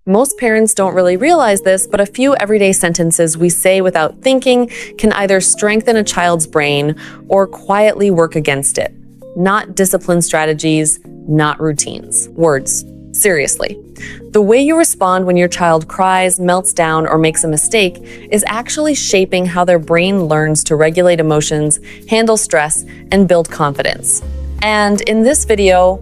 Most parents don't really realize this, but a few everyday sentences we say without thinking can either strengthen a child's brain or quietly work against it. Not discipline strategies, not routines. Words. Seriously. The way you respond when your child cries, melts down, or makes a mistake is actually shaping how their brain learns to regulate emotions, handle stress, and build confidence. And in this video,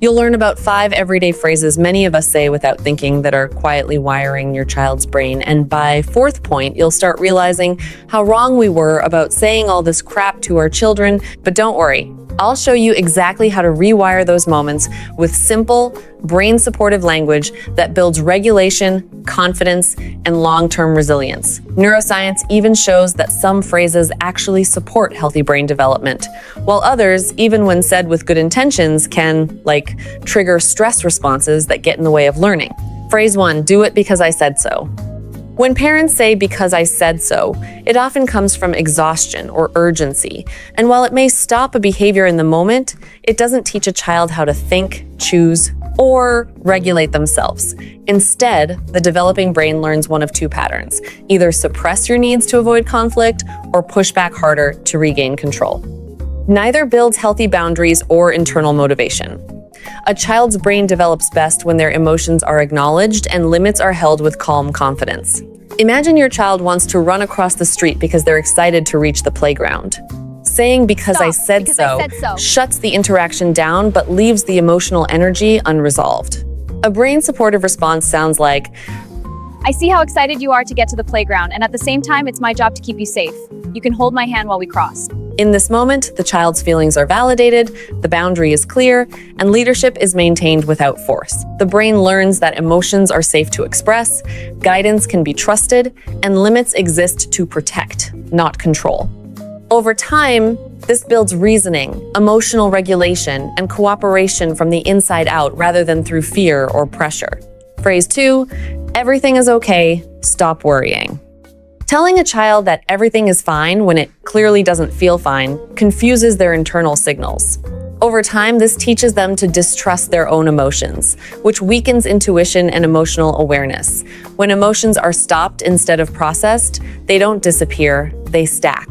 you'll learn about 5 everyday phrases many of us say without thinking that are quietly wiring your child's brain. And by 4th point, you'll start realizing how wrong we were about saying all this crap to our children. But don't worry, I'll show you exactly how to rewire those moments with simple, brain-supportive language that builds regulation, confidence, and long-term resilience. Neuroscience even shows that some phrases actually support healthy brain development, while others, even when said with good intentions, can, trigger stress responses that get in the way of learning. Phrase 1, do it because I said so. When parents say "because I said so," it often comes from exhaustion or urgency. And while it may stop a behavior in the moment, it doesn't teach a child how to think, choose, or regulate themselves. Instead, the developing brain learns one of 2 patterns: either suppress your needs to avoid conflict or push back harder to regain control. Neither builds healthy boundaries or internal motivation. A child's brain develops best when their emotions are acknowledged and limits are held with calm confidence. Imagine your child wants to run across the street because they're excited to reach the playground. Saying "because I said so" shuts the interaction down but leaves the emotional energy unresolved. A brain-supportive response sounds like, I see how excited you are to get to the playground, and at the same time, it's my job to keep you safe. You can hold my hand while we cross. In this moment, the child's feelings are validated, the boundary is clear, and leadership is maintained without force. The brain learns that emotions are safe to express, guidance can be trusted, and limits exist to protect, not control. Over time, this builds reasoning, emotional regulation, and cooperation from the inside out rather than through fear or pressure. Phrase 2, everything is okay, stop worrying. Telling a child that everything is fine when it clearly doesn't feel fine confuses their internal signals. Over time, this teaches them to distrust their own emotions, which weakens intuition and emotional awareness. When emotions are stopped instead of processed, they don't disappear, they stack.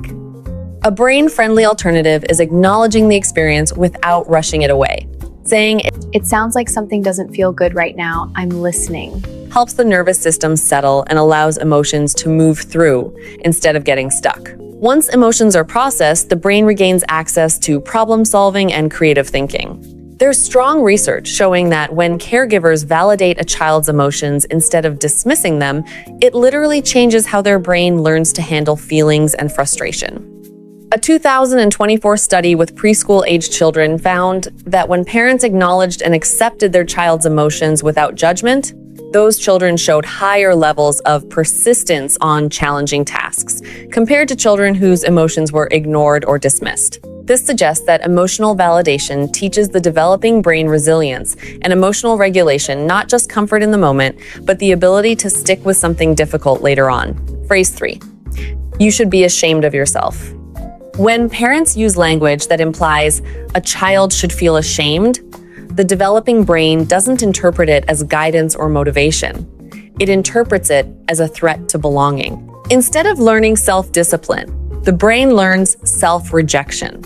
A brain-friendly alternative is acknowledging the experience without rushing it away. Saying, "It sounds like something doesn't feel good right now. I'm listening," helps the nervous system settle and allows emotions to move through instead of getting stuck. Once emotions are processed, the brain regains access to problem solving and creative thinking. There's strong research showing that when caregivers validate a child's emotions instead of dismissing them, it literally changes how their brain learns to handle feelings and frustration. A 2024 study with preschool-aged children found that when parents acknowledged and accepted their child's emotions without judgment, those children showed higher levels of persistence on challenging tasks, compared to children whose emotions were ignored or dismissed. This suggests that emotional validation teaches the developing brain resilience and emotional regulation, not just comfort in the moment, but the ability to stick with something difficult later on. Phrase 3, you should be ashamed of yourself. When parents use language that implies a child should feel ashamed, the developing brain doesn't interpret it as guidance or motivation. It interprets it as a threat to belonging. Instead of learning self-discipline, the brain learns self-rejection.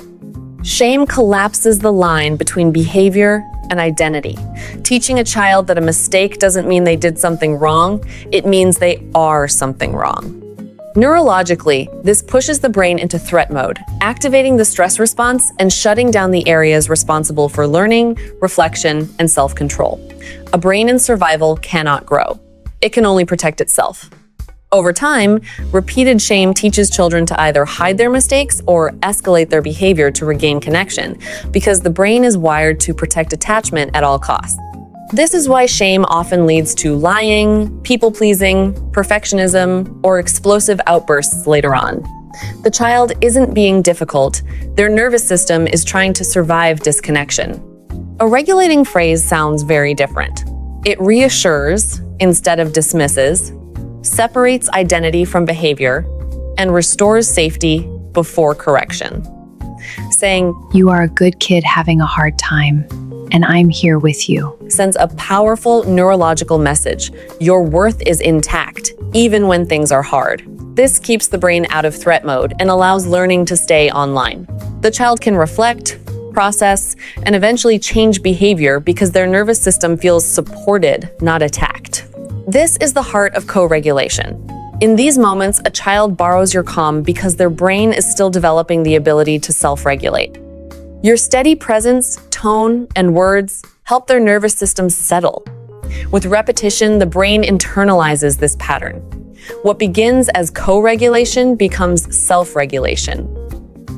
Shame collapses the line between behavior and identity. Teaching a child that a mistake doesn't mean they did something wrong, it means they are something wrong. Neurologically, this pushes the brain into threat mode, activating the stress response and shutting down the areas responsible for learning, reflection, and self-control. A brain in survival cannot grow. It can only protect itself. Over time, repeated shame teaches children to either hide their mistakes or escalate their behavior to regain connection, because the brain is wired to protect attachment at all costs. This is why shame often leads to lying, people-pleasing, perfectionism, or explosive outbursts later on. The child isn't being difficult, their nervous system is trying to survive disconnection. A regulating phrase sounds very different. It reassures instead of dismisses, separates identity from behavior, and restores safety before correction. Saying, "You are a good kid having a hard time," and I'm here with you. Sends a powerful neurological message. Your worth is intact, even when things are hard. This keeps the brain out of threat mode and allows learning to stay online. The child can reflect, process, and eventually change behavior because their nervous system feels supported, not attacked. This is the heart of co-regulation. In these moments, a child borrows your calm because their brain is still developing the ability to self-regulate. Your steady presence, tone, and words help their nervous system settle. With repetition, the brain internalizes this pattern. What begins as co-regulation becomes self-regulation.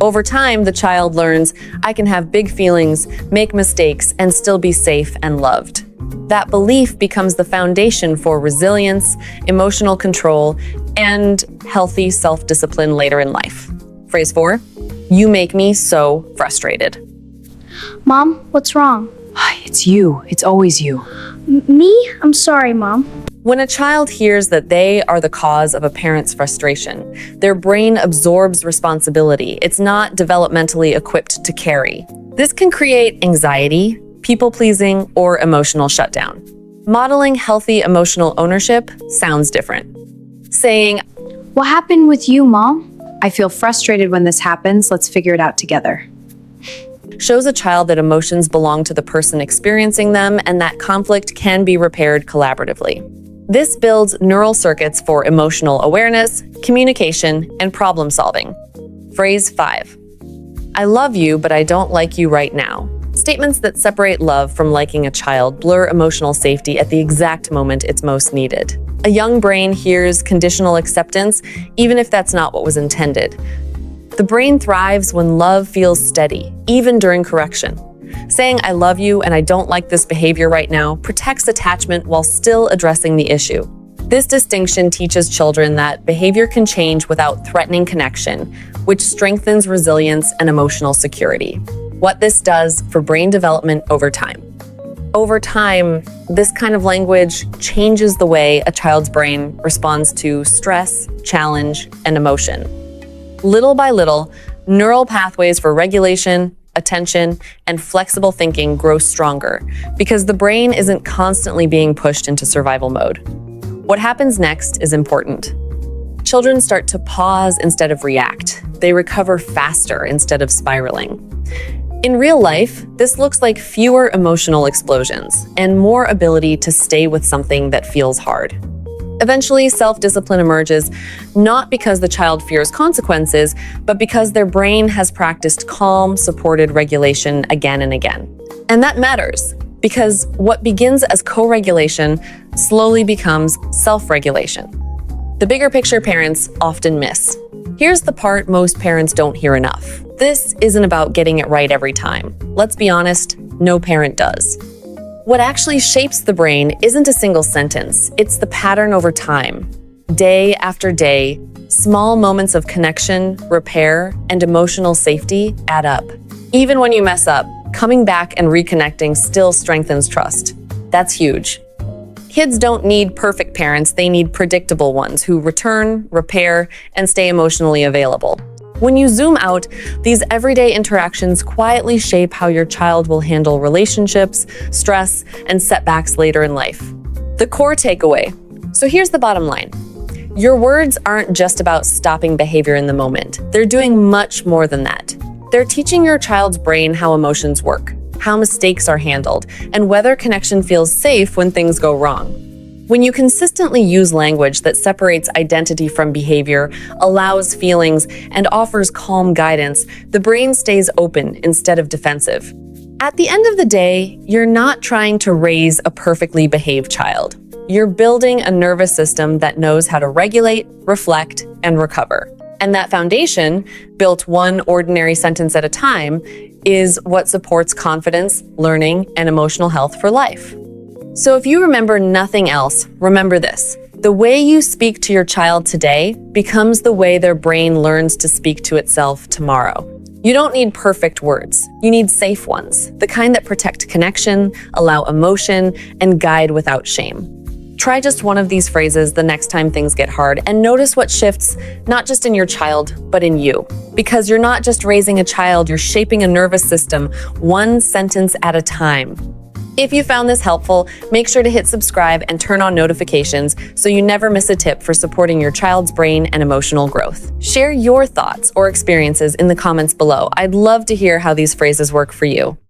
Over time, the child learns, I can have big feelings, make mistakes, and still be safe and loved. That belief becomes the foundation for resilience, emotional control, and healthy self-discipline later in life. Phrase 4, you make me so frustrated. Mom, what's wrong? It's you. It's always you. Me? I'm sorry, Mom. When a child hears that they are the cause of a parent's frustration, their brain absorbs responsibility. It's not developmentally equipped to carry. This can create anxiety, people-pleasing, or emotional shutdown. Modeling healthy emotional ownership sounds different. Saying, What happened with you, Mom? I feel frustrated when this happens. Let's figure it out together. shows a child that emotions belong to the person experiencing them and that conflict can be repaired collaboratively. This builds neural circuits for emotional awareness, communication, and problem solving. Phrase 5. I love you, but I don't like you right now. Statements that separate love from liking a child blur emotional safety at the exact moment it's most needed. A young brain hears conditional acceptance, even if that's not what was intended. The brain thrives when love feels steady, even during correction. Saying I love you and I don't like this behavior right now protects attachment while still addressing the issue. This distinction teaches children that behavior can change without threatening connection, which strengthens resilience and emotional security. What this does for brain development over time. Over time, this kind of language changes the way a child's brain responds to stress, challenge, and emotion. Little by little, neural pathways for regulation, attention, and flexible thinking grow stronger because the brain isn't constantly being pushed into survival mode. What happens next is important. Children start to pause instead of react. They recover faster instead of spiraling. In real life, this looks like fewer emotional explosions and more ability to stay with something that feels hard. Eventually, self-discipline emerges, not because the child fears consequences, but because their brain has practiced calm, supported regulation again and again. And that matters, because what begins as co-regulation slowly becomes self-regulation. The bigger picture parents often miss. Here's the part most parents don't hear enough. This isn't about getting it right every time. Let's be honest, no parent does. What actually shapes the brain isn't a single sentence, it's the pattern over time. Day after day, small moments of connection, repair, and emotional safety add up. Even when you mess up, coming back and reconnecting still strengthens trust. That's huge. Kids don't need perfect parents, they need predictable ones who return, repair, and stay emotionally available. When you zoom out, these everyday interactions quietly shape how your child will handle relationships, stress, and setbacks later in life. The core takeaway. So here's the bottom line. Your words aren't just about stopping behavior in the moment. They're doing much more than that. They're teaching your child's brain how emotions work, how mistakes are handled, and whether connection feels safe when things go wrong. When you consistently use language that separates identity from behavior, allows feelings, and offers calm guidance, the brain stays open instead of defensive. At the end of the day, you're not trying to raise a perfectly behaved child. You're building a nervous system that knows how to regulate, reflect, and recover. And that foundation, built one ordinary sentence at a time, is what supports confidence, learning, and emotional health for life. So if you remember nothing else, remember this. The way you speak to your child today becomes the way their brain learns to speak to itself tomorrow. You don't need perfect words. You need safe ones, the kind that protect connection, allow emotion, and guide without shame. Try just one of these phrases the next time things get hard and notice what shifts, not just in your child, but in you. Because you're not just raising a child, you're shaping a nervous system, one sentence at a time. If you found this helpful, make sure to hit subscribe and turn on notifications so you never miss a tip for supporting your child's brain and emotional growth. Share your thoughts or experiences in the comments below. I'd love to hear how these phrases work for you.